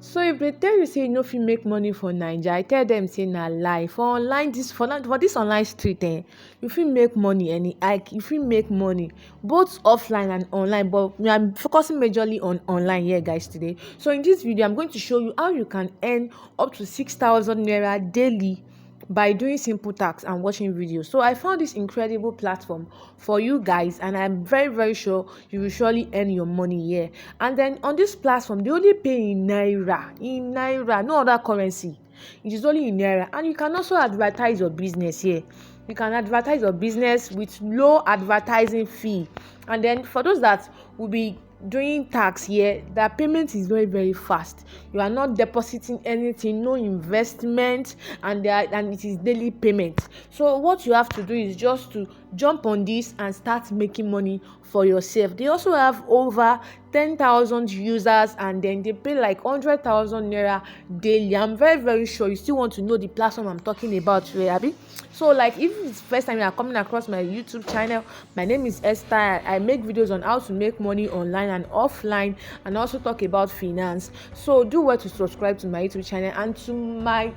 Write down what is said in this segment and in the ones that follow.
So if they tell you say you no fit make money for Naija, I tell them say na lie. For online for this online street you fit make money you fit make money both offline and online, but I'm focusing majorly on online here guys today. So in this video I'm going to show you how you can earn up to 6,000 naira daily by doing simple tasks and watching videos. So I found this incredible platform for you guys, and I'm very sure you will surely earn your money here. And then on this platform they only pay in naira, no other currency. It is only in naira, and you can also advertise your business here. You can advertise your business with low advertising fee. And then for those that will be doing tax here, that payment is very fast. You are not depositing anything, no investment, and it is daily payment. So what you have to do is just to jump on this and start making money for yourself. They also have over 10,000 users, and then they pay like 100,000 naira daily. I'm very sure you still want to know the platform I'm talking about today, abi? So like if it's the first time you are coming across my YouTube channel, my name is Esther. I make videos on how to make money online and offline, and also talk about finance. So do well to subscribe to my YouTube channel. And to my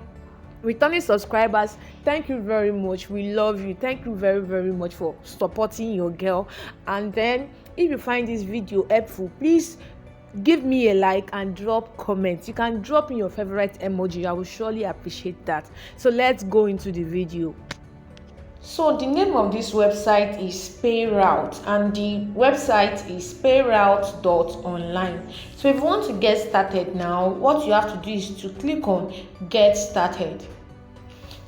returning subscribers, thank you very much. We love you. Thank you very much for supporting your girl. And then if you find this video helpful, please give me a like and drop comments. You can drop in your favorite emoji. I will surely appreciate that. So let's go into the video. So the name of this website is Payroute, and the website is payroute.online. So if you want to get started now, what you have to do is to click on get started.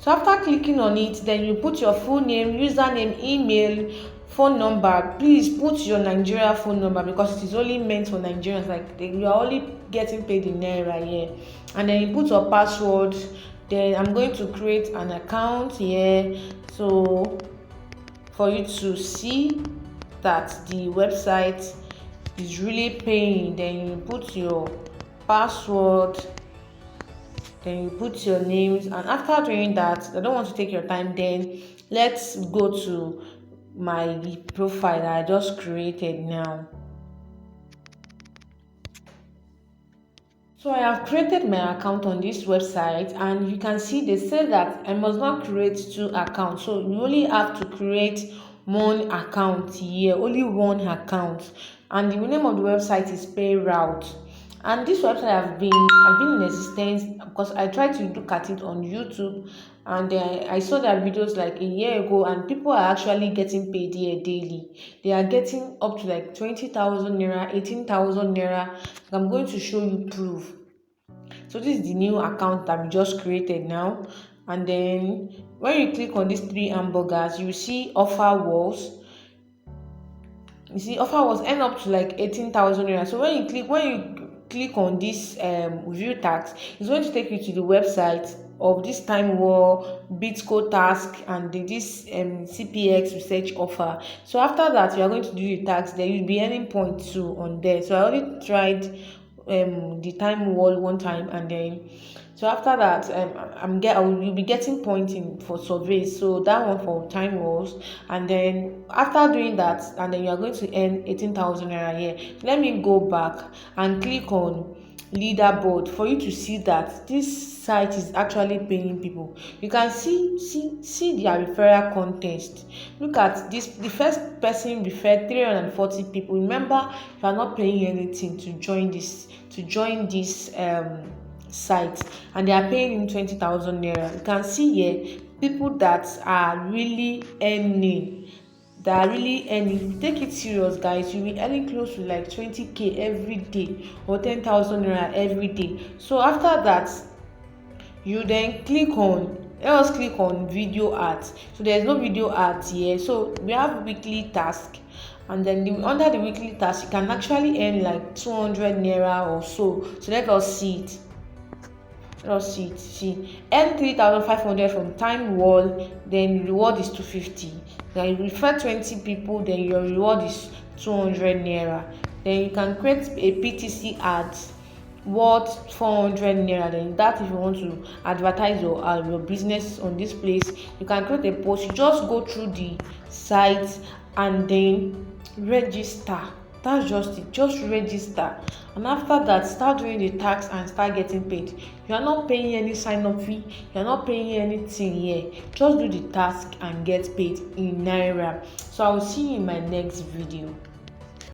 So after clicking on it, then you put your full name, username, email, phone number. Please put your Nigeria phone number because it is only meant for Nigerians. You are only getting paid in naira here. And then you put your password. Then I'm going to create an account here, so for you to see that the website is really paying. Then you put your password, then you put your names, and after doing that, I don't want to take your time, then let's go to my profile that I just created now. So I have created my account on this website, and you can see they say that I must not create two accounts. So you only have to create one account here, only one account. And the name of the website is Payroute. And this website have been in existence because I tried to look at it on YouTube, and I saw their videos like a year ago, and people are actually getting paid here daily. They are getting up to like 20,000 naira, 18,000 naira. I'm going to show you proof. So this is the new account that we just created now. And then when you click on these three hamburgers, you see offer walls. You see offer walls end up to like 18,000 naira. So when you click on this view tax, it's going to take you to the website of this time war Bitco task and this CPX research offer. So after that, you are going to do the tax. Then you'll be earning 0.2 on there. So I already tried the time wall one time, and then so after that you'll be getting points in for surveys, so that one for time walls. And then after doing that, and then you are going to earn 18,000 naira here. Let me go back and click on leaderboard for you to see that this site is actually paying people. You can see their referral contest. Look at this. The first person referred 340 people. Remember, you are not paying anything to join this site, and they are paying him 20,000 naira. You can see here people that are really earning. If you take it serious, guys, you'll be earning close to like 20k every day or 10,000 naira every day. So after that, you then let us click on video ads. So there's no video ads here. So we have weekly task, and then under the weekly task you can actually earn like 200 naira or so. So let us see it. See, earn 3,500 from time wall, then reward is 250. Then you refer 20 people, then your reward is 200 naira. Then you can create a PTC ad worth 400 naira. Then that, if you want to advertise your business on this place, you can create a post. You just go through the site and then register. That's just it. Just register, and after that start doing the tax and start getting paid. You are not paying any sign up fee, you are not paying anything here. Just do the task and get paid in Naira. So I will see you in my next video.